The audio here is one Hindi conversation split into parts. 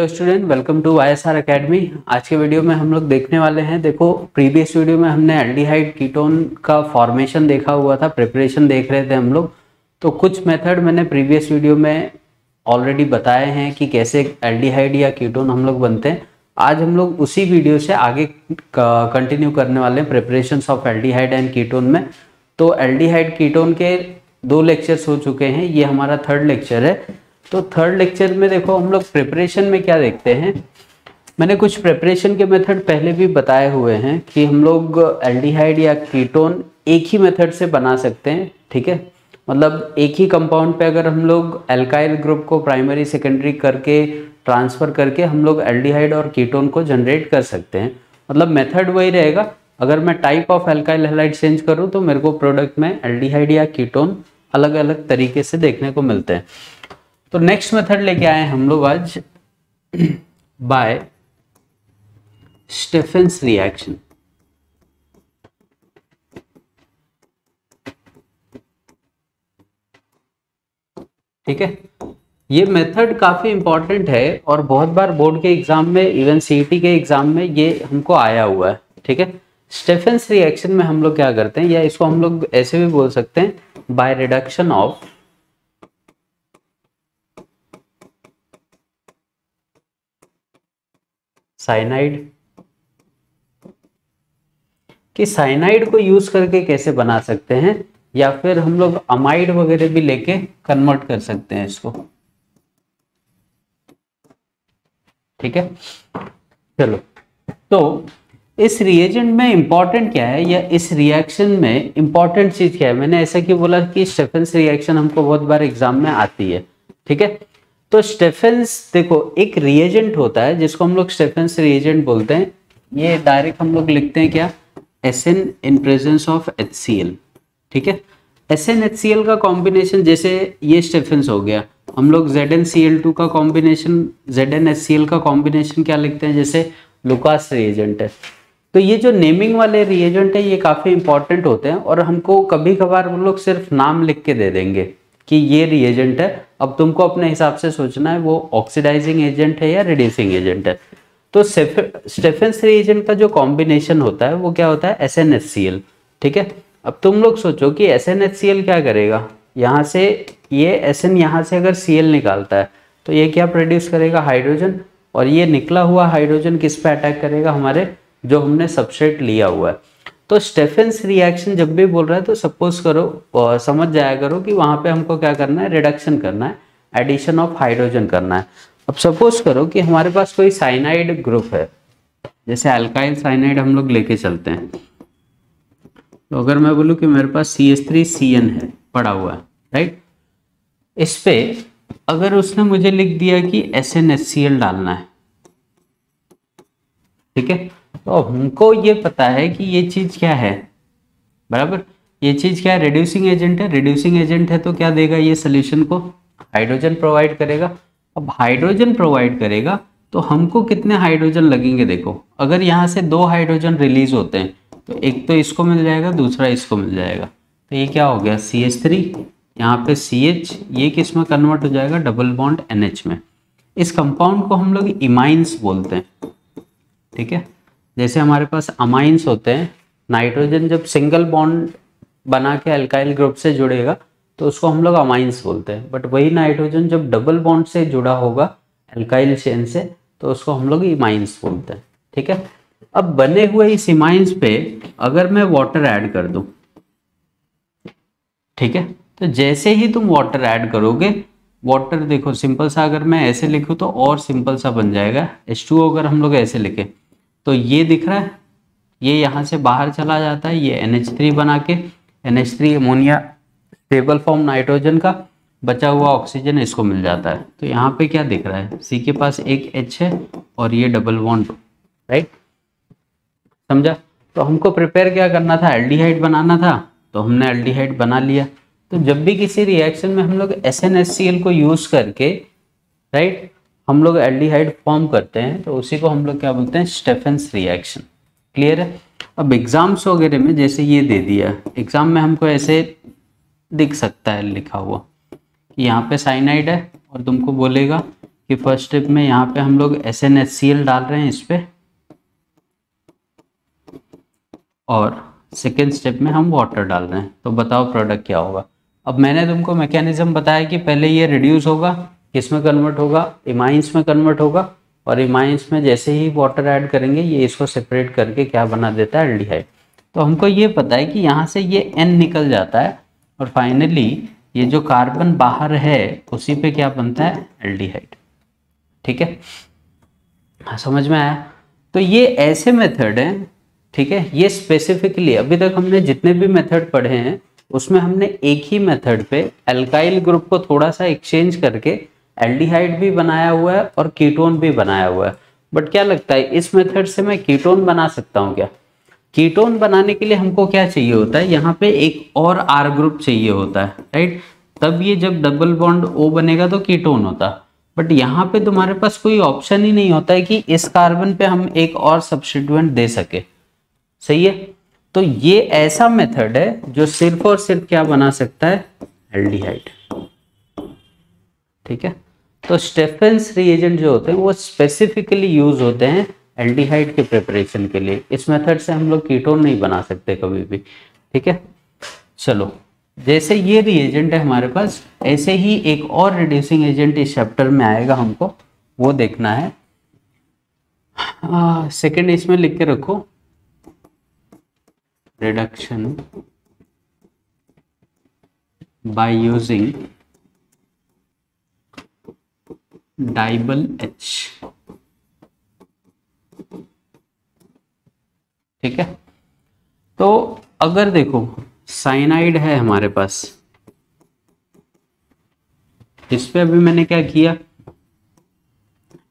Hello student, welcome to ISR academy. आज के वीडियो में हम लोग देखने वाले हैं, देखो प्रीवियस वीडियो में हमने एल्डिहाइड कीटोन का फॉर्मेशन देखा हुआ था, प्रिपरेशन देख रहे थे हम लोग। तो कुछ मेथड मैंने प्रीवियस वीडियो में ऑलरेडी बताए हैं कि कैसे एल्डिहाइड या कीटोन हम लोग बनते हैं। आज हम लोग उसी वीडियो से आगे कंटिन्यू करने वाले हैं preparations of aldehyde and ketone में। तो एल्डिहाइड कीटोन के 2 लेक्चर्स हो चुके हैं, ये हमारा 3rd लेक्चर है। तो 3rd लेक्चर में देखो हम लोग प्रिपरेशन में क्या देखते हैं। मैंने कुछ प्रिपरेशन के मेथड पहले भी बताए हुए हैं कि हम लोग एल्डिहाइड या कीटोन एक ही मेथड से बना सकते हैं, ठीक है। मतलब एक ही कंपाउंड पे अगर हम लोग एल्काइल ग्रुप को प्राइमरी सेकेंडरी करके ट्रांसफ़र करके हम लोग एल्डिहाइड और कीटोन को जनरेट कर सकते हैं। मतलब मेथड वही रहेगा। अगर मैं type of alkyl halide change करूँ तो मेरे को प्रोडक्ट में एल्डिहाइड या कीटोन अलग अलग तरीके से देखने को मिलते हैं। तो नेक्स्ट मेथड लेके आए हम लोग आज बाय स्टेफेंस रिएक्शन। ठीक है, ये मेथड काफी इंपॉर्टेंट है और बहुत बार बोर्ड के एग्जाम में, इवन सीईटी के एग्जाम में ये हमको आया हुआ है। ठीक है, स्टेफेंस रिएक्शन में हम लोग क्या करते हैं, या इसको हम लोग ऐसे भी बोल सकते हैं बाय रिडक्शन ऑफ साइनाइड। कि साइनाइड को यूज करके कैसे बना सकते हैं, या फिर हम लोग अमाइड वगैरह भी लेके कन्वर्ट कर सकते हैं इसको। ठीक है, चलो। तो इस रिएजेंट में इंपॉर्टेंट क्या है, या इस रिएक्शन में इंपॉर्टेंट चीज क्या है। मैंने ऐसा क्यों बोला कि स्टेफेंस रिएक्शन हमको बहुत बार एग्जाम में आती है। ठीक है, तो स्टेफेंस देखो एक रिएजेंट होता है जिसको हम लोग स्टेफेंस रिएजेंट बोलते हैं। ये डायरेक्ट हम लोग लिखते हैं क्या, SN in presence of HCl। ठीक है, SN HCl का कॉम्बिनेशन, जैसे ये स्टेफेंस हो गया, हम लोग ZnCl2 का कॉम्बिनेशन, ZnHCl का कॉम्बिनेशन क्या लिखते हैं, जैसे लुकास रिएजेंट है। तो ये जो नेमिंग वाले रिएजेंट है ये काफी इंपॉर्टेंट होते हैं, और हमको कभी कभार वो लोग सिर्फ नाम लिख के दे देंगे कि ये रिएजेंट है। अब तुमको अपने हिसाब से सोचना है वो ऑक्सीडाइजिंग एजेंट है या रिड्यूसिंग एजेंट है। तो स्टेफेंस रिएजेंट का जो कॉम्बिनेशन होता है वो क्या होता है, SnHCl। ठीक है, अब तुम लोग सोचो कि SnHCl क्या करेगा, यहाँ से ये SN यहाँ से अगर Cl निकालता है तो ये क्या प्रोड्यूस करेगा, हाइड्रोजन। और ये निकला हुआ हाइड्रोजन किस पे अटैक करेगा, हमारे जो हमने सबस्ट्रेट लिया हुआ है। तो स्टेफेंस रिएक्शन जब भी बोल रहा है तो सपोज करो, समझ जाया करो कि वहां पे हमको क्या करना है, रिडक्शन करना है, एडिशन ऑफ हाइड्रोजन करना है। अब सपोज करो कि हमारे पास कोई साइनाइड ग्रुप है, जैसे अल्काइल साइनाइड हम लोग लेके चलते हैं। तो अगर मैं बोलूँ कि मेरे पास CH3CN है पड़ा हुआ है, राइट। इस पे अगर उसने मुझे लिख दिया कि SnHCl डालना है, ठीक है, तो हमको ये पता है कि ये चीज क्या है, बराबर। ये चीज क्या है, रिड्यूसिंग एजेंट है। रिड्यूसिंग एजेंट है तो क्या देगा, ये सोल्यूशन को हाइड्रोजन प्रोवाइड करेगा। अब हाइड्रोजन प्रोवाइड करेगा तो हमको कितने हाइड्रोजन लगेंगे, देखो अगर यहाँ से 2 हाइड्रोजन रिलीज होते हैं तो एक तो इसको मिल जाएगा, दूसरा इसको मिल जाएगा। तो ये क्या हो गया, CH3, यहाँ पे CH, ये किस में कन्वर्ट हो जाएगा, डबल बॉन्ड NH में। इस कंपाउंड को हम लोग इमाइंस बोलते हैं। ठीक है, जैसे हमारे पास अमाइंस होते हैं, नाइट्रोजन जब सिंगल बॉन्ड बना के अल्काइल ग्रुप से जुड़ेगा तो उसको हम लोग अमाइंस बोलते हैं। बट वही नाइट्रोजन जब डबल बॉन्ड से जुड़ा होगा अल्काइल चेन से तो उसको हम लोग इमाइंस बोलते हैं। ठीक है, अब बने हुए इस इमाइंस पे अगर मैं वाटर ऐड कर दूं, ठीक है, तो जैसे ही तुम वाटर ऐड करोगे, वाटर देखो सिंपल सा अगर मैं ऐसे लिखूं तो और सिंपल सा बन जाएगा। H2O अगर हम लोग ऐसे लिखें तो ये दिख रहा है, ये यहाँ से बाहर चला जाता है, ये NH3 बना के, NH3 ammonia stable form nitrogen का, बचा हुआ ऑक्सीजन इसको मिल जाता है। तो यहाँ पे क्या दिख रहा है, C के पास एक H है और ये डबल बॉन्ड, राइट, समझा। तो हमको प्रिपेयर क्या करना था, एल्डिहाइड बनाना था, तो हमने एल्डिहाइड बना लिया। तो जब भी किसी रिएक्शन में हम लोग SnHCl को यूज करके, राइट, हम लोग एल्डिहाइड फॉर्म करते हैं तो उसी को हम लोग क्या बोलते हैं, स्टेफेंस रिएक्शन। क्लियर है। अब एग्जाम्स वगैरह में जैसे ये दे दिया, एग्जाम में हमको ऐसे दिख सकता है लिखा हुआ कि यहाँ पे साइनाइड है और तुमको बोलेगा कि फर्स्ट स्टेप में यहाँ पे हम लोग SnHCl डाल रहे हैं इस पे, और सेकेंड स्टेप में हम वाटर डाल रहे हैं। तो बताओ प्रोडक्ट क्या होगा। अब मैंने तुमको मैकेनिज्म बताया कि पहले ये रिड्यूस होगा, किसमें कन्वर्ट होगा, इमाइंस में कन्वर्ट होगा, और इमाइंस में जैसे ही वाटर ऐड करेंगे ये इसको सेपरेट करके क्या बना देता है, एल्डिहाइड। तो हमको ये पता है कि यहाँ से ये N निकल जाता है और फाइनली ये जो कार्बन बाहर है उसी पे क्या बनता है, एल्डिहाइड। ठीक है, हाँ समझ में आया। तो ये ऐसे मेथड हैं, ठीक है। ये स्पेसिफिकली अभी तक हमने जितने भी मेथड पढ़े हैं उसमें हमने एक ही मेथड पे अल्काइल ग्रुप को थोड़ा सा एक्सचेंज करके एल्डिहाइड भी बनाया हुआ है और कीटोन भी बनाया हुआ है। बट क्या लगता है इस मेथड से मैं कीटोन बना सकता हूँ क्या? कीटोन बनाने के लिए हमको क्या चाहिए होता है, यहाँ पे एक और R ग्रुप चाहिए होता है, राइट। तब ये जब डबल बॉन्ड O बनेगा तो कीटोन होता। बट यहाँ पे तुम्हारे पास कोई ऑप्शन ही नहीं होता है कि इस कार्बन पे हम एक और सब्स्टिट्यूएंट दे सके, सही है। तो ये ऐसा मेथड है जो सिर्फ और सिर्फ क्या बना सकता है, एल्डिहाइड। ठीक है, तो स्टेफेंस रिएजेंट जो होते हैं वो स्पेसिफिकली यूज होते हैं एल्डिहाइड के प्रिपरेशन के लिए। इस मेथड से हम लोग कीटोन नहीं बना सकते कभी भी। ठीक है, चलो जैसे ये रिएजेंट है हमारे पास, ऐसे ही एक और रिड्यूसिंग एजेंट इस चैप्टर में आएगा, हमको वो देखना है। सेकेंड इसमें लिख के रखो, reduction by using dibyl H। ठीक है, तो अगर देखो साइनाइड है हमारे पास, इस पे अभी मैंने क्या किया,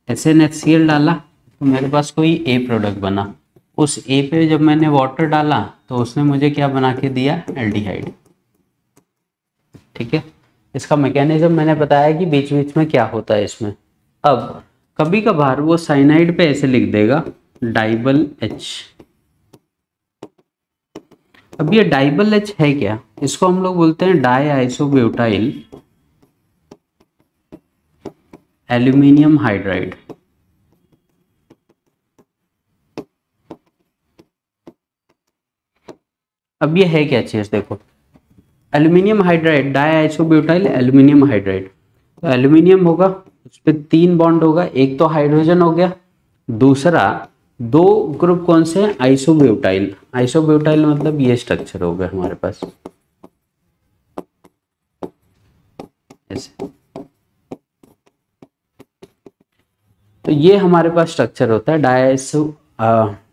SnHCl डाला तो मेरे पास कोई A प्रोडक्ट बना। उस A पे जब मैंने वाटर डाला तो उसने मुझे क्या बना के दिया, एल्डिहाइड। ठीक है, इसका मैकेनिज्म मैंने बताया कि बीच बीच में क्या होता है इसमें। अब कभी कभार वो साइनाइड पे ऐसे लिख देगा डाइबल H। अब ये डाइबल H है क्या, इसको हम लोग बोलते हैं डाई आइसोब्यूटाइल एल्यूमिनियम हाइड्राइड। अब ये है क्या चीज, देखो aluminium hydride, die isobutyl aluminium hydride. तो एल्यूमिनियम होगा, उस पर 3 बॉन्ड होगा, एक तो हाइड्रोजन हो गया, दूसरा 2 ग्रुप कौन से हैं, आइसोब्यूटाइल। आइसोब्यूटाइल मतलब ये स्ट्रक्चर हो गया हमारे पास ऐसे। तो ये हमारे पास स्ट्रक्चर होता है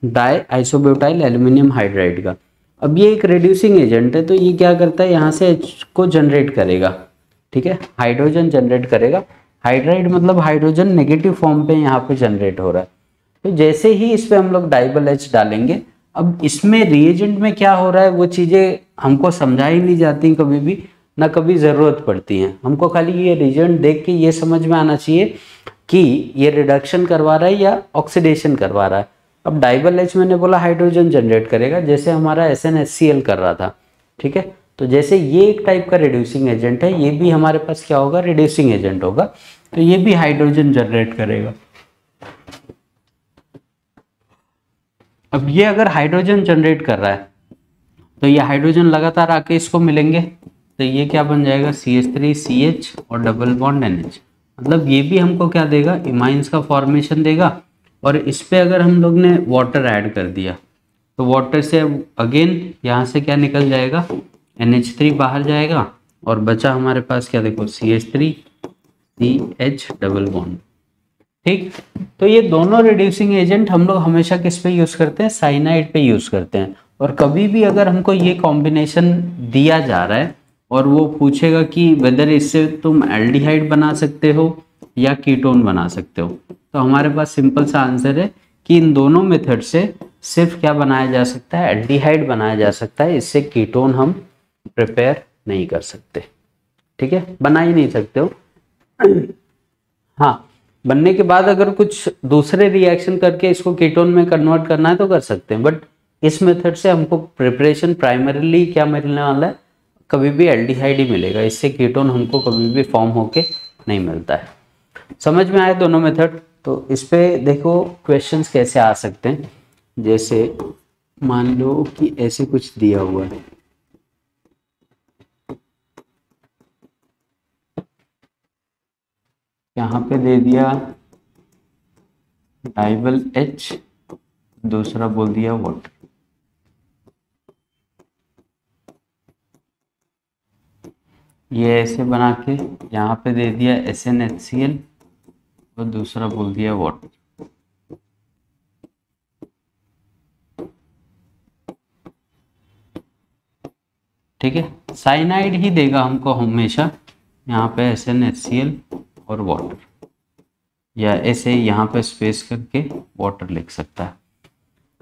डाई आइसोब्यूटाइल एल्यूमिनियम हाइड्राइड का। अब ये एक रिड्यूसिंग एजेंट है, तो ये क्या करता है, यहाँ से H को जनरेट करेगा। ठीक है, हाइड्रोजन जनरेट करेगा। हाइड्राइड मतलब हाइड्रोजन नेगेटिव फॉर्म पे यहाँ पे जनरेट हो रहा है। तो जैसे ही इस पे हम लोग डाइबल H डालेंगे, अब इसमें रिएजेंट में क्या हो रहा है वो चीज़ें हमको समझाई नहीं जाती कभी भी, ना कभी ज़रूरत पड़ती हैं। हमको खाली ये रिएजेंट देख के ये समझ में आना चाहिए कि ये रिडक्शन करवा रहा है या ऑक्सीडेशन करवा रहा है। अब डाइबल H मैंने बोला हाइड्रोजन जनरेट करेगा, जैसे हमारा SnHCl कर रहा था। ठीक है, तो जैसे ये एक टाइप का रिड्यूसिंग एजेंट है, ये भी हमारे पास क्या होगा, रिड्यूसिंग एजेंट होगा। तो ये भी हाइड्रोजन जनरेट करेगा। अब ये अगर हाइड्रोजन जनरेट कर रहा है तो ये हाइड्रोजन लगातार आके इसको मिलेंगे, तो ये क्या बन जाएगा, CH3CH और डबल बॉन्ड NH। मतलब ये भी हमको क्या देगा, इमाइंस का फॉर्मेशन देगा। और इस पे अगर हम लोग ने वाटर ऐड कर दिया तो वाटर से अगेन यहाँ से क्या निकल जाएगा, NH3 बाहर जाएगा और बचा हमारे पास क्या, देखो CH3CH डबल बॉन्ड। ठीक, तो ये दोनों रिड्यूसिंग एजेंट हम लोग हमेशा किस पे यूज करते हैं, साइनाइड पे यूज करते हैं। और कभी भी अगर हमको ये कॉम्बिनेशन दिया जा रहा है और वो पूछेगा कि वेदर इससे तुम एल्डिहाइड बना सकते हो या कीटोन बना सकते हो, तो हमारे पास सिंपल सा आंसर है कि इन दोनों मेथड से सिर्फ क्या बनाया जा सकता है, एल्डिहाइड बनाया जा सकता है। इससे कीटोन हम प्रिपेयर नहीं कर सकते। ठीक है, बना ही नहीं सकते हो। हाँ, बनने के बाद अगर कुछ दूसरे रिएक्शन करके इसको कीटोन में कन्वर्ट करना है तो कर सकते हैं, बट इस मेथड से हमको प्रिपरेशन प्राइमरीली क्या मिलने वाला है, कभी भी एल्डिहाइड ही मिलेगा। इससे कीटोन हमको कभी भी फॉर्म होके नहीं मिलता है। समझ में आए दोनों मेथड? तो इस पे देखो क्वेश्चंस कैसे आ सकते हैं। जैसे मान लो कि ऐसे कुछ दिया हुआ है, यहाँ पे दे दिया डाइवल H, दूसरा बोल दिया वाटर। ये ऐसे बना के यहाँ पे दे दिया SnHCl और दूसरा बोल दिया वाटर। ठीक है, साइनाइड ही देगा हमको हमेशा, यहाँ पे SnHCl और वाटर, या ऐसे यहाँ पे स्पेस करके वाटर लिख सकता है।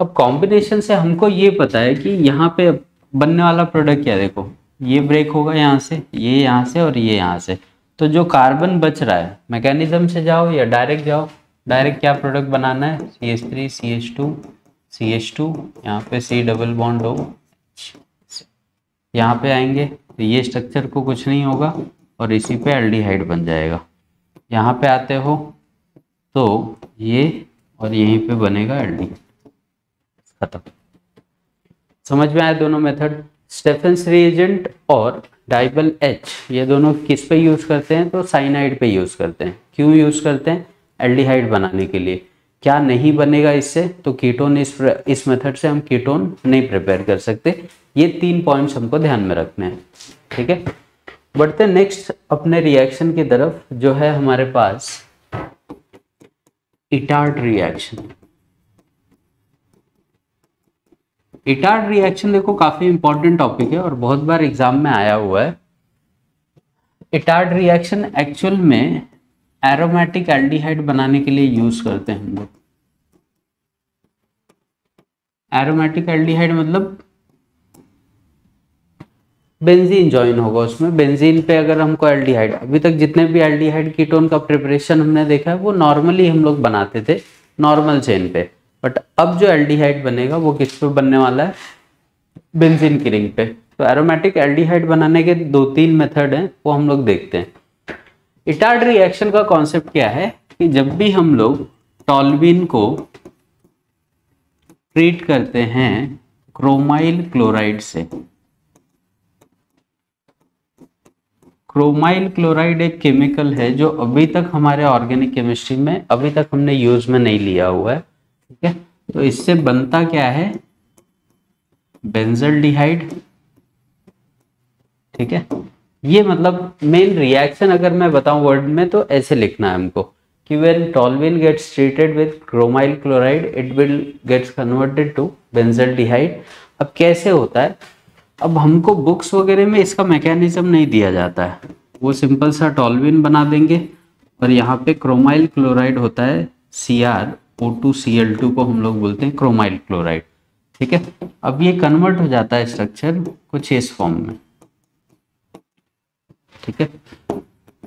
अब कॉम्बिनेशन से हमको ये पता है कि यहाँ पे बनने वाला प्रोडक्ट क्या, देखो ये ब्रेक होगा यहाँ से, ये यहाँ से और ये यहाँ से। तो जो कार्बन बच रहा है, मैकेनिज्म से जाओ या डायरेक्ट जाओ, डायरेक्ट क्या प्रोडक्ट बनाना है, CH3 CH2 CH2, यहाँ पे C डबल बॉन्ड O, यहाँ पे आएंगे तो ये स्ट्रक्चर को कुछ नहीं होगा और इसी पे एल्डिहाइड बन जाएगा। यहाँ पे आते हो तो ये और यहीं पे बनेगा एल्डिहाइड, खत्म। समझ में आया दोनों मेथड? स्टेफेंस रिएजेंट और डाइबल H ये दोनों किस पे यूज करते हैं, तो साइनाइड पे यूज करते हैं। क्यों यूज करते हैं? एल्डिहाइड बनाने के लिए। क्या नहीं बनेगा इससे, तो कीटोन, इस मेथड से हम कीटोन नहीं प्रिपेयर कर सकते। ये 3 पॉइंट्स हमको ध्यान में रखने हैं। ठीक है, बढ़ते हैं नेक्स्ट अपने रिएक्शन की तरफ, जो है हमारे पास इटार्ड रिएक्शन। इटार्ड रिएक्शन देखो काफी इंपॉर्टेंट टॉपिक है और बहुत बार एग्जाम में आया हुआ है। इटार्ड रिएक्शन एक्चुअल में एरोमेटिक एल्डिहाइड बनाने के लिए यूज करते हैं हम लोग। एरोमेटिक एल्डिहाइड मतलब बेंजीन ज्वाइन होगा उसमें। बेंजीन पे अगर हमको एल्डिहाइड, अभी तक जितने भी एल्डिहाइड कीटोन का प्रिपरेशन हमने देखा है वो नॉर्मली हम लोग बनाते थे नॉर्मल चेन पे, बट अब जो एल्डिहाइड बनेगा वो किस पे बनने वाला है, बेंजीन की रिंग पे। तो एरोमेटिक एल्डिहाइड बनाने के 2-3 मेथड हैं, वो हम लोग देखते हैं। इटार्ड रिएक्शन का कॉन्सेप्ट क्या है कि जब भी हम लोग टॉल्यूइन को ट्रीट करते हैं क्रोमाइल क्लोराइड से, क्रोमाइल क्लोराइड एक केमिकल है जो अभी तक हमारे ऑर्गेनिक केमिस्ट्री में अभी तक हमने यूज में नहीं लिया हुआ है। ठीक है, तो इससे बनता क्या है, बेंजल्डिहाइड। ठीक है, ये मतलब मेन रिएक्शन अगर मैं बताऊं वर्ड में तो ऐसे लिखना है हमको कि when toluene gets treated with chromyl chloride it will gets converted to benzaldehyde. अब कैसे होता है, अब हमको बुक्स वगैरह में इसका मैकेनिज्म नहीं दिया जाता है, वो सिंपल सा टॉल्यूइन बना देंगे और यहाँ पे क्रोमाइल क्लोराइड होता है CrO2Cl2 को हम लोग बोलते हैं क्रोमाइल क्लोराइड। ठीक है, अब ये कन्वर्ट हो जाता है स्ट्रक्चर कुछ इस फॉर्म में। ठीक है,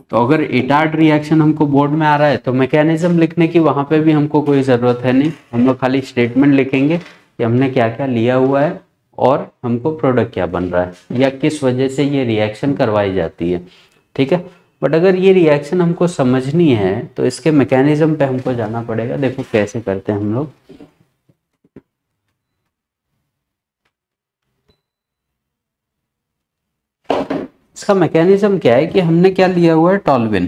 तो अगर इटार्ड रिएक्शन हमको बोर्ड में आ रहा है तो मैकेनिज्म लिखने की वहां पे भी हमको कोई जरूरत है नहीं, हम लोग खाली स्टेटमेंट लिखेंगे कि हमने क्या क्या लिया हुआ है और हमको प्रोडक्ट क्या बन रहा है या किस वजह से ये रिएक्शन करवाई जाती है। ठीक है, बट अगर ये रिएक्शन हमको समझनी है तो इसके मैकेनिज्म पे हमको जाना पड़ेगा। देखो कैसे करते हैं हम लोग। इसका मैकेनिज्म क्या है कि हमने क्या लिया हुआ है, टॉल्यूइन।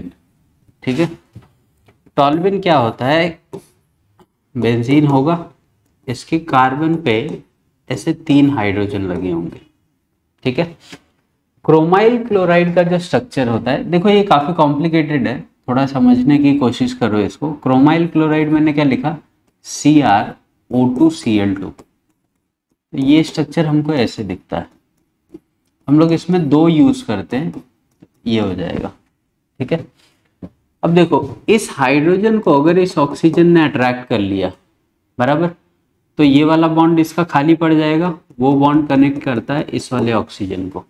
ठीक है, टॉल्यूइन क्या होता है, बेंजीन होगा, इसके कार्बन पे ऐसे 3 हाइड्रोजन लगे होंगे। ठीक है, क्रोमाइल क्लोराइड का जो स्ट्रक्चर होता है, देखो ये काफी कॉम्प्लिकेटेड है, थोड़ा समझने की कोशिश करो इसको। क्रोमाइल क्लोराइड मैंने क्या लिखा, CrO2Cl2, ये स्ट्रक्चर हमको ऐसे दिखता है। हम लोग इसमें 2 यूज करते हैं, ये हो जाएगा। ठीक है, अब देखो इस हाइड्रोजन को अगर इस ऑक्सीजन ने अट्रैक्ट कर लिया बराबर, तो ये वाला बॉन्ड इसका खाली पड़ जाएगा, वो बॉन्ड कनेक्ट करता है इस वाले ऑक्सीजन को।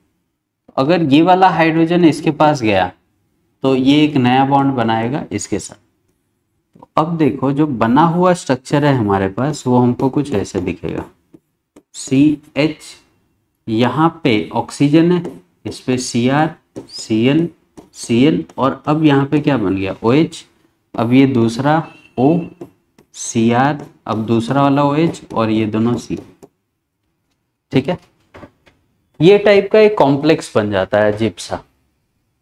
अगर ये वाला हाइड्रोजन इसके पास गया तो ये एक नया बॉन्ड बनाएगा इसके साथ। तो अब देखो जो बना हुआ स्ट्रक्चर है हमारे पास वो हमको कुछ ऐसे दिखेगा, CH, यहाँ पे ऑक्सीजन है, इस पे Cr, Cl, Cl और अब यहाँ पे क्या बन गया, OH, अब ये दूसरा O Cr, अब दूसरा वाला OH और ये दोनों C। ठीक है, ये टाइप का एक कॉम्प्लेक्स बन जाता है अजीब सा।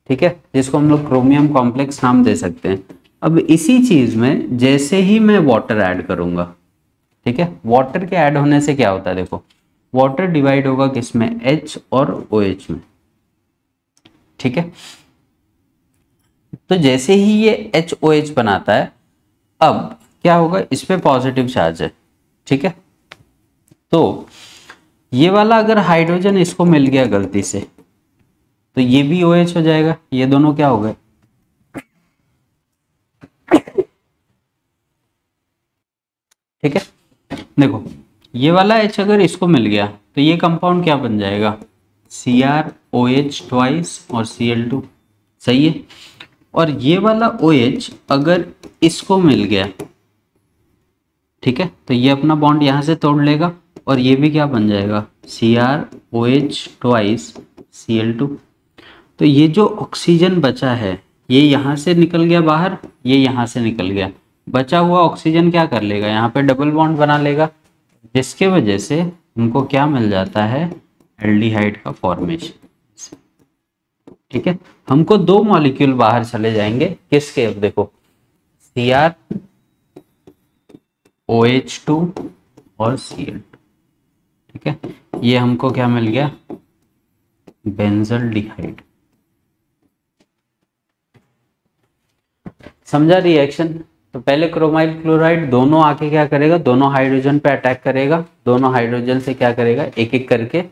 ठीक है, जिसको हम लोग क्रोमियम कॉम्प्लेक्स नाम दे सकते हैं। अब इसी चीज में जैसे ही मैं वाटर ऐड करूंगा, ठीक है, वाटर के ऐड होने से क्या होता है, देखो वाटर डिवाइड होगा किसमें, H और OH में। ठीक है, तो जैसे ही ये HOH बनाता है, अब क्या होगा, इस पे पॉजिटिव चार्ज है। ठीक है, तो ये वाला अगर हाइड्रोजन इसको मिल गया गलती से, तो ये भी OH हो जाएगा, ये दोनों क्या हो गए। ठीक है, देखो ये वाला H अगर इसको मिल गया तो ये कंपाउंड क्या बन जाएगा, CrOH ट्वाइस और Cl2। सही है, और ये वाला OH अगर इसको मिल गया, ठीक है, तो ये अपना बॉन्ड यहां से तोड़ लेगा और ये भी क्या बन जाएगा, CrOH ट्वाइस Cl2। तो ये जो ऑक्सीजन बचा है ये यहाँ से निकल गया बाहर, ये यहाँ से निकल गया, बचा हुआ ऑक्सीजन क्या कर लेगा, यहाँ पे डबल बॉन्ड बना लेगा, जिसके वजह से हमको क्या मिल जाता है, एल्डिहाइड का फॉर्मेशन। ठीक है, हमको दो मॉलिक्यूल बाहर चले जाएंगे, किसके, अब देखो CrOH2 और Cl2। ठीक है, ये हमको क्या मिल गया, बेंजल्डिहाइड। समझा रिएक्शन। तो पहले क्रोमाइल क्लोराइड दोनों आके क्या करेगा, दोनों हाइड्रोजन पे अटैक करेगा, दोनों हाइड्रोजन से क्या करेगा, एक एक करके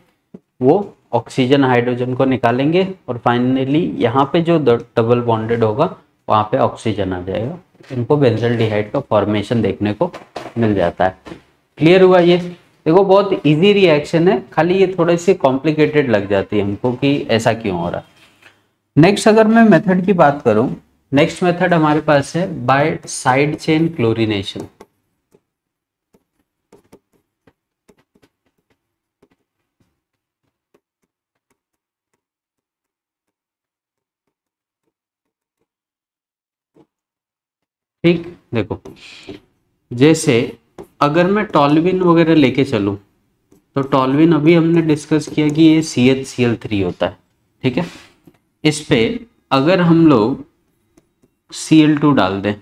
वो ऑक्सीजन हाइड्रोजन को निकालेंगे और फाइनली यहाँ पे जो डबल बॉन्डेड होगा वहाँ पे ऑक्सीजन आ जाएगा। इनको बेंजल्डिहाइड का फॉर्मेशन देखने को मिल जाता है। क्लियर हुआ ये। देखो बहुत इजी रिएक्शन है, खाली ये थोड़ी सी कॉम्प्लिकेटेड लग जाती है हमको कि ऐसा क्यों हो रहा है। नेक्स्ट अगर मैं मेथड की बात करूं, नेक्स्ट मेथड हमारे पास है बाय साइड चेन क्लोरीनेशन। ठीक, देखो जैसे अगर मैं टॉल्विन वगैरह लेके चलूं, तो टॉल्विन अभी हमने डिस्कस किया कि ये CHCl3 होता है। ठीक है, इस पे अगर हम लोग Cl2 डाल दें,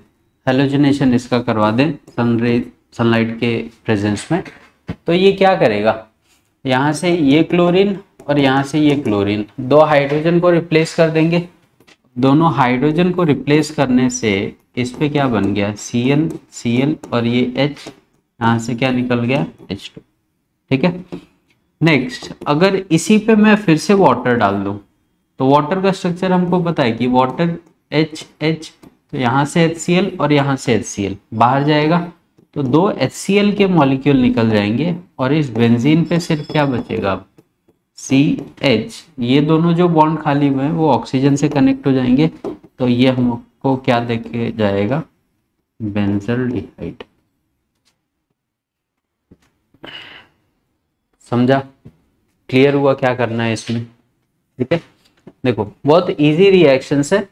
हेलोजनेशन इसका करवा दें सनलाइट के प्रेजेंस में, तो ये क्या करेगा, यहाँ से ये क्लोरीन और यहाँ से ये क्लोरीन, दो हाइड्रोजन को रिप्लेस कर देंगे। दोनों हाइड्रोजन को रिप्लेस करने से इस पे क्या बन गया, Cl Cl और ये H, यहाँ से क्या निकल गया, H2। ठीक है, नेक्स्ट अगर इसी पे मैं फिर से वाटर डाल दूं, तो वाटर का स्ट्रक्चर हमको पता है कि वाटर HH, तो यहाँ से HCl और यहाँ से HCl बाहर जाएगा, तो दो HCl के मॉलिक्यूल निकल जाएंगे और इस बेंजीन पे सिर्फ क्या बचेगा, CH। ये दोनों जो बॉन्ड खाली हुए हैं वो ऑक्सीजन से कनेक्ट हो जाएंगे, तो ये हमको क्या देके जाएगा, बेंजल्डिहाइड। समझा, क्लियर हुआ क्या करना है इसमें। ठीक है, देखो बहुत इजी रिएक्शंस है,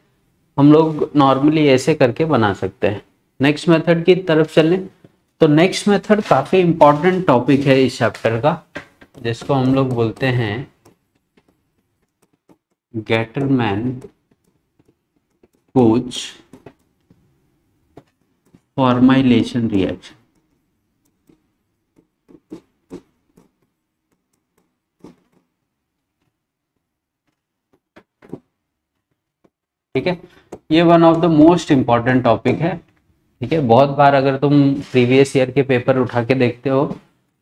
हम लोग नॉर्मली ऐसे करके बना सकते हैं। नेक्स्ट मेथड की तरफ चलें, तो नेक्स्ट मेथड काफी इंपॉर्टेंट टॉपिक है इस चैप्टर का, जिसको हम लोग बोलते हैं गेटरमैन कोच फॉर्माइलेशन रिएक्शन। ठीक है, ये one of the most important topic है। ठीक है, बहुत बार अगर तुम प्रीवियस ईयर के पेपर उठा के देखते हो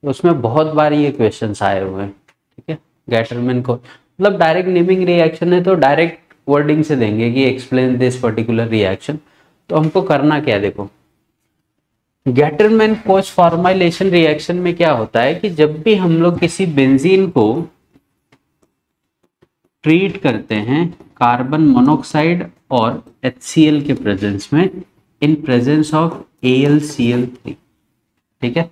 तो उसमें बहुत बार ये क्वेश्चंस आए हुए हैं। ठीक है, गेटरमैन को मतलब डायरेक्ट नेमिंग रिएक्शन है तो डायरेक्ट वर्डिंग से देंगे कि एक्सप्लेन दिस पर्टिकुलर रिएक्शन। तो हमको करना क्या है, देखो गेटरमैन कोच फॉर्माइलेशन रिएक्शन में क्या होता है कि जब भी हम लोग किसी बेंजीन को ट्रीट करते हैं कार्बन मोनोऑक्साइड और HCl के प्रेजेंस में, इन प्रेजेंस ऑफ AlCl3। ठीक है,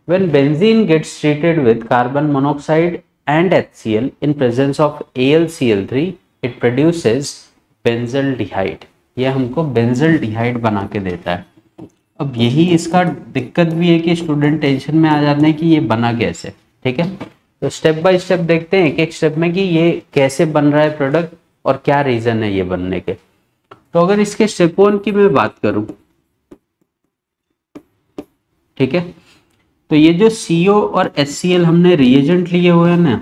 when benzene gets treated with carbon monoxide and HCl in presence of AlCl3, it produces benzaldehyde। ये हमको बेंजल्डिहाइड बना के देता है। अब यही इसका दिक्कत भी है कि स्टूडेंट टेंशन में आ जाते हैं कि ये बना कैसे। ठीक है, तो स्टेप बाय स्टेप देखते हैं एक एक स्टेप में कि ये कैसे बन रहा है प्रोडक्ट और क्या रीजन है ये बनने के। तो अगर इसके स्टेप 1 की मैं बात करूं, ठीक है, तो ये जो CO और HCl हमने रिएजेंट लिए हुए हैं ना,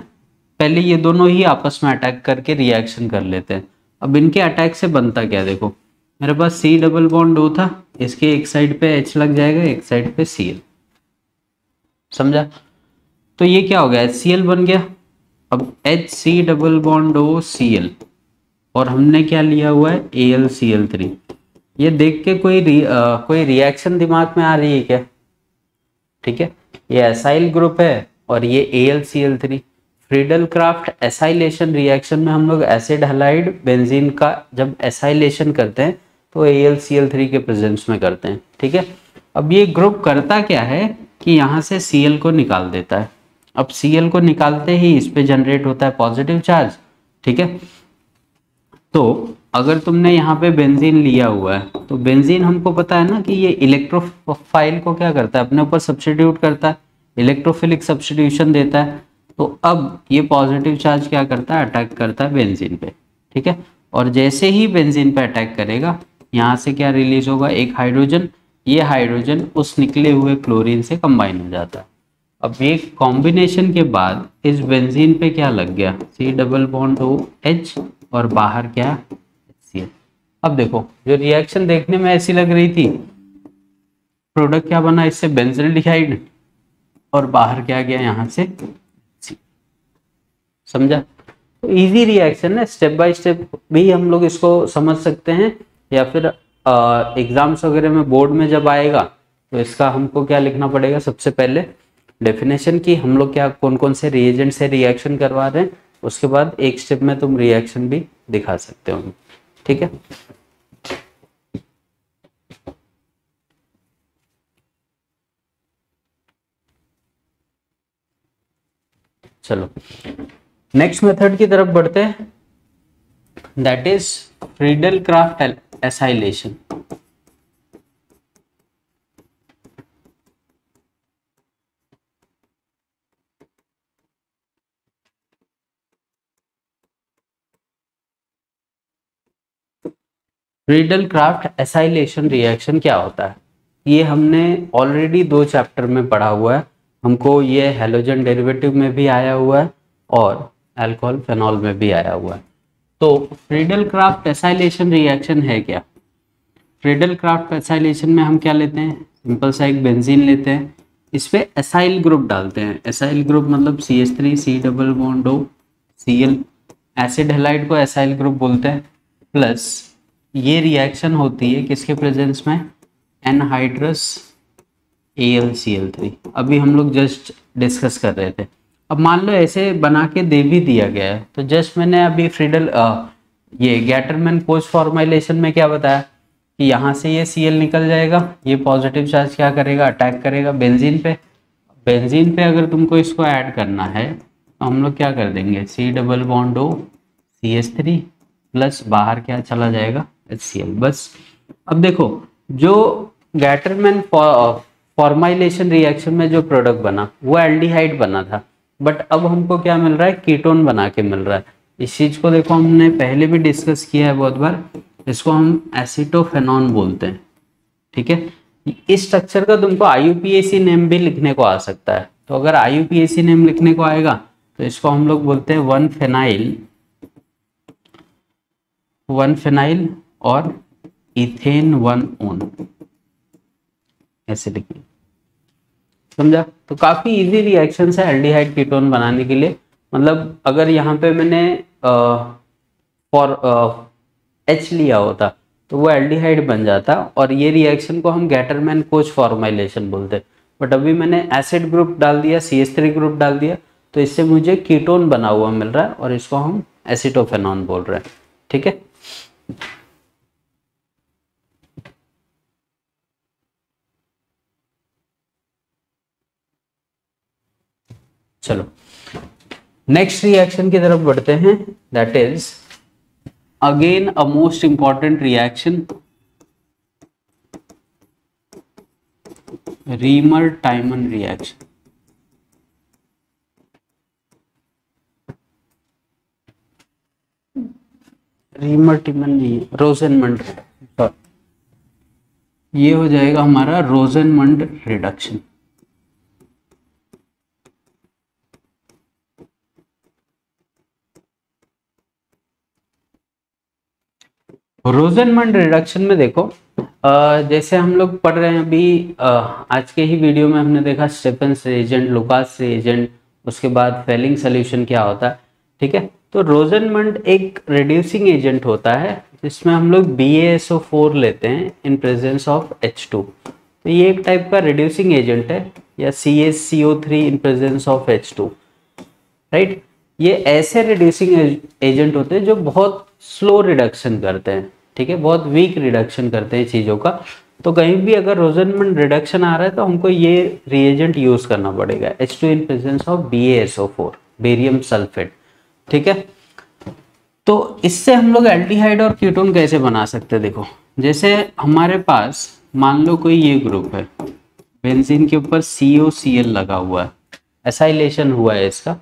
पहले ये दोनों ही आपस में अटैक करके रिएक्शन कर लेते हैं। अब इनके अटैक से बनता क्या, देखो मेरे पास C डबल बॉन्ड O था, इसके एक साइड पे H लग जाएगा, एक साइड पे Cl, समझा। तो ये क्या हो गया, HCl बन गया। अब HC double bond O Cl, और हमने क्या लिया हुआ है AlCl3। ये देख के कोई रिएक्शन दिमाग में आ रही है क्या? ठीक है, ये एसाइल ग्रुप है और ये AlCl3। Friedel Crafts acylation reaction में हम लोग एसिड हैलाइड बेंजीन का जब एसाइलेशन करते हैं तो AlCl3 के प्रेजेंस में करते हैं। ठीक है, अब ये ग्रुप करता क्या है कि यहाँ से Cl को निकाल देता है। अब Cl को निकालते ही इस पे जनरेट होता है पॉजिटिव चार्ज। ठीक है, तो अगर तुमने यहाँ पे बेंजीन लिया हुआ है तो बेंजीन हमको पता है ना कि ये इलेक्ट्रोफाइल को क्या करता है, अपने ऊपर सब्स्टिट्यूट करता है, इलेक्ट्रोफिलिक सब्स्टिट्यूशन देता है। तो अब ये पॉजिटिव चार्ज क्या करता है, अटैक करता है बेंजीन पे। ठीक है, और जैसे ही बेंजीन पे अटैक करेगा यहाँ से क्या रिलीज होगा, एक हाइड्रोजन। ये हाइड्रोजन उस निकले हुए क्लोरीन से कंबाइन हो जाता है। अब ये कॉम्बिनेशन के बाद इस बेंजीन पे क्या लग गया, C डबल बॉन्ड OH, और बाहर क्या HCl। अब देखो जो रिएक्शन देखने में ऐसी लग रही थी, प्रोडक्ट क्या बना इससे, बेंजल्डिहाइड, और बाहर क्या गया यहाँ से HCl। समझा। तो इजी रिएक्शन है, स्टेप बाय स्टेप भी हम लोग इसको समझ सकते हैं, या फिर एग्जाम्स वगैरह में बोर्ड में जब आएगा तो इसका हमको क्या लिखना पड़ेगा, सबसे पहले डेफिनेशन की हम लोग क्या कौन कौन से रिएजेंट से रिएक्शन करवा रहे हैं, उसके बाद एक स्टेप में तुम रिएक्शन भी दिखा सकते हो। ठीक है, चलो नेक्स्ट मेथड की तरफ बढ़ते हैं, that is Friedel Crafts acylation. Friedel Crafts acylation reaction क्या होता है, ये हमने ऑलरेडी 2 चैप्टर में पढ़ा हुआ है, हमको ये हैलोजन डेरिवेटिव में भी आया हुआ है और अल्कोहल फेनॉल में भी आया हुआ है। तो फ्रीडल क्राफ्ट एसाइलेशन रिएक्शन है क्या, फ्रीडल क्राफ्ट एसाइलेशन में हम क्या लेते हैं, सिंपल सा एक बेंजीन लेते हैं, इस पे एसाइल ग्रुप डालते हैं। एसाइल ग्रुप मतलब CH3 C double bond O Cl, acid halide को एसाइल ग्रुप बोलते हैं। प्लस ये रिएक्शन होती है किसके प्रेजेंस में, एनहाइड्रस AlCl3। अभी हम लोग जस्ट डिस्कस कर रहे थे। अब मान लो ऐसे बना के दे भी दिया गया है, तो जस्ट मैंने अभी फ्रीडल ये गैटरमैन पोस्ट फॉर्मुलेशन में क्या बताया कि यहाँ से ये Cl निकल जाएगा, ये पॉजिटिव चार्ज क्या करेगा, अटैक करेगा बेंजीन पे। बेंजीन पे अगर तुमको इसको ऐड करना है तो हम लोग क्या कर देंगे, C double bond O CH3 plus बाहर क्या चला जाएगा HCl, बस। अब देखो जो गैटरमैन फॉर्माइलेशन रिएक्शन में जो प्रोडक्ट बना वो एल्डिहाइड बना था, बट अब हमको क्या मिल रहा है, कीटोन बना के मिल रहा है। इस चीज को देखो हमने पहले भी डिस्कस किया है बहुत बार, इसको हम एसीटोफेनॉन बोलते हैं। ठीक है, इस स्ट्रक्चर का तुमको IUPAC नेम भी लिखने को आ सकता है। तो अगर IUPAC नेम लिखने को आएगा तो इसको हम लोग बोलते हैं 1 फेनाइल और इथेन 1 ओन, ऐसे लिखिए। समझा। तो काफी इजी रिएक्शन है एल्डिहाइड कीटोन बनाने के लिए। मतलब अगर यहाँ पे मैंने फॉर H लिया होता तो वो एल्डिहाइड बन जाता, और ये रिएक्शन को हम गैटरमैन कोच फॉर्मुलेशन बोलते हैं। बट अभी मैंने एसिड ग्रुप डाल दिया, CH3 ग्रुप डाल दिया, तो इससे मुझे कीटोन बना हुआ मिल रहा है और इसको हम एसीटोफेनॉन बोल रहे हैं। ठीक है, चलो नेक्स्ट रिएक्शन की तरफ बढ़ते हैं, that is again a most important reaction, reamer टाइमन reaction. Reamer टाइमन नहीं, रोसेनमंड, ये हो जाएगा हमारा रोसेनमंड रिडक्शन। रोसेनमंड रिडक्शन में देखो, जैसे हम लोग पढ़ रहे हैं अभी, आज के ही वीडियो में हमने देखा स्टेफेंस रिएजेंट, लुकास रिएजेंट, उसके बाद फेलिंग सोल्यूशन क्या होता है, ठीक है। तो रोसेनमंड एक रिड्यूसिंग एजेंट होता है जिसमें हम लोग BaSO4 लेते हैं इन प्रेजेंस ऑफ H2। तो ये एक टाइप का रिड्यूसिंग एजेंट है, या CaCO3 in presence of H2, right. ये ऐसे रिड्यूसिंग एजेंट होते हैं जो बहुत स्लो रिडक्शन करते हैं, ठीक है, बहुत वीक रिडक्शन करते हैं चीज़ों का। तो कहीं भी अगर रोसेनमंड रिडक्शन आ रहा है तो हमको ये रिएजेंट यूज करना पड़ेगा, H2 in presence of BaSO4, barium sulphate, ठीक है। तो इससे हम लोग एल्डिहाइड और कीटोन कैसे बना सकते हैं, देखो जैसे हमारे पास मान लो कोई ये ग्रुप है, बेंजीन के ऊपर COCl लगा हुआ है, एसाइलेशन हुआ है इसका।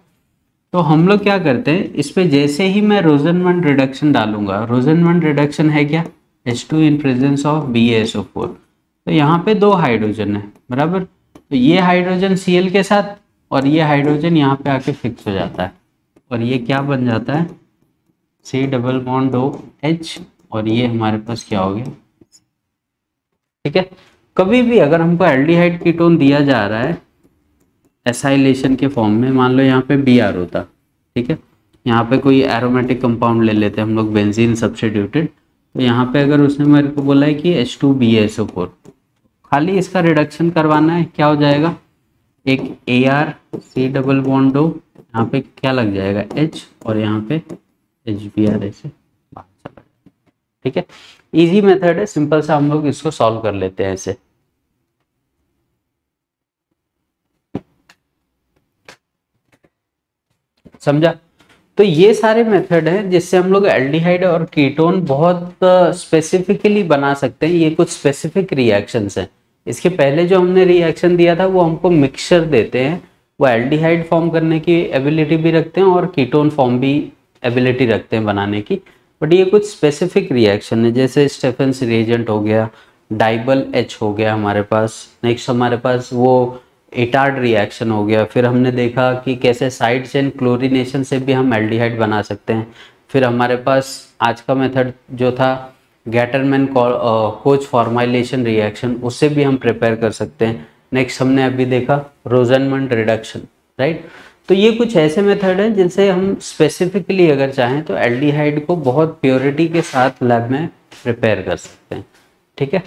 तो हम लोग क्या करते हैं, इस पे जैसे ही मैं रोसेनमंड रिडक्शन डालूंगा, रोसेनमंड रिडक्शन है क्या, H2 in presence of BaSO4। तो यहाँ पे दो हाइड्रोजन है, बराबर। तो ये हाइड्रोजन Cl के साथ और ये हाइड्रोजन यहाँ पे आके फिक्स हो जाता है, और ये क्या बन जाता है, C डबल बॉन्ड OH, और ये हमारे पास क्या हो गया, ठीक है। कभी भी अगर हमको एल्डिहाइड कीटोन दिया जा रहा है एसाइलेशन के फॉर्म में, मान लो यहाँ पे Br होता, ठीक है, यहाँ पे कोई एरोमेटिक कंपाउंड ले लेते हैं हम लोग, बेंजीन सब्स्टिट्यूटेड। तो यहाँ पे अगर उसने मेरे को बोला है कि H2BaSO4, खाली इसका रिडक्शन करवाना है, क्या हो जाएगा, एक Ar C double bond O, यहाँ पे क्या लग जाएगा H, और यहाँ पे HBr ऐसे बाहर चला जाएगा, ठीक है। इजी मेथड है, सिंपल सा, हम लोग इसको सॉल्व कर लेते हैं ऐसे। समझा। तो ये सारे मेथड हैं जिससे हम लोग एल्डिहाइड और कीटोन बहुत स्पेसिफिकली बना सकते हैं। ये कुछ स्पेसिफिक रिएक्शंस हैं। इसके पहले जो हमने रिएक्शन दिया था वो हमको मिक्सचर देते हैं, वो एल्डिहाइड फॉर्म करने की एबिलिटी भी रखते हैं और कीटोन फॉर्म भी एबिलिटी रखते हैं बनाने की। बट ये कुछ स्पेसिफिक रिएक्शन है, जैसे स्टेफेंस रिएजेंट हो गया, डाइबल H हो गया हमारे पास, नेक्स्ट हमारे पास वो इटार्ड रिएक्शन हो गया। फिर हमने देखा कि कैसे साइड चेन क्लोरीनेशन से भी हम एल्डिहाइड बना सकते हैं। फिर हमारे पास आज का मेथड जो था गैटरमैन कोच फॉर्माइलेशन रिएक्शन, उससे भी हम प्रिपेयर कर सकते हैं। नेक्स्ट हमने अभी देखा रोसेनमंड रिडक्शन, राइट। तो ये कुछ ऐसे मेथड हैं जिनसे हम स्पेसिफिकली अगर चाहें तो एल्डिहाइड को बहुत प्योरिटी के साथ लैब में प्रिपेयर कर सकते हैं, ठीक है।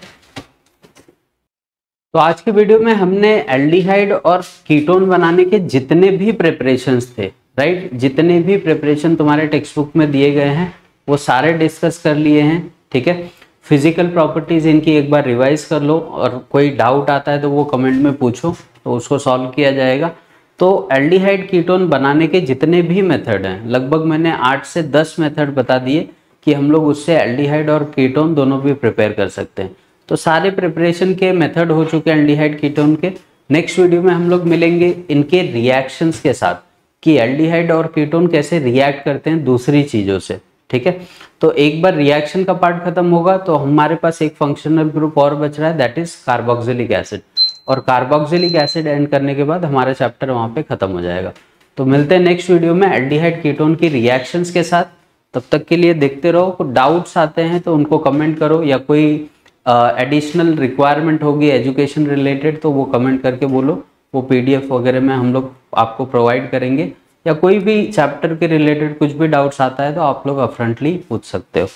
तो आज के वीडियो में हमने एल्डिहाइड और कीटोन बनाने के जितने भी प्रिपरेशंस थे, राइट, जितने भी प्रिपरेशन तुम्हारे टेक्स्ट बुक में दिए गए हैं वो सारे डिस्कस कर लिए हैं, ठीक है। फिजिकल प्रॉपर्टीज इनकी एक बार रिवाइज कर लो, और कोई डाउट आता है तो वो कमेंट में पूछो, तो उसको सॉल्व किया जाएगा। तो एल्डिहाइड कीटोन बनाने के जितने भी मेथड हैं, लगभग मैंने 8 से 10 मेथड बता दिए कि हम लोग उससे एल्डिहाइड और कीटोन दोनों भी प्रिपेयर कर सकते हैं। तो सारे प्रिपरेशन के मेथड हो चुके हैं एल्डिहाइड कीटोन के। नेक्स्ट वीडियो में हम लोग मिलेंगे इनके रिएक्शंस के साथ कि एल्डिहाइड और कीटोन कैसे रिएक्ट करते हैं दूसरी चीज़ों से, ठीक है। तो एक बार रिएक्शन का पार्ट खत्म होगा तो हमारे पास एक फंक्शनल ग्रुप और बच रहा है, दैट इज कार्बोक्सिलिक एसिड। और कार्बोक्सिलिक एसिड एंड करने के बाद हमारा चैप्टर वहाँ पे खत्म हो जाएगा। तो मिलते हैं नेक्स्ट वीडियो में एल्डिहाइड कीटोन की रिएक्शंस के साथ। तब तक के लिए देखते रहो। कुछ डाउट्स आते हैं तो उनको कमेंट करो, या कोई एडिशनल रिक्वायरमेंट होगी एजुकेशन रिलेटेड तो वो कमेंट करके बोलो, वो PDF वगैरह में हम लोग आपको प्रोवाइड करेंगे। या कोई भी चैप्टर के रिलेटेड कुछ भी डाउट्स आता है तो आप लोग अपफ्रंटली पूछ सकते हो।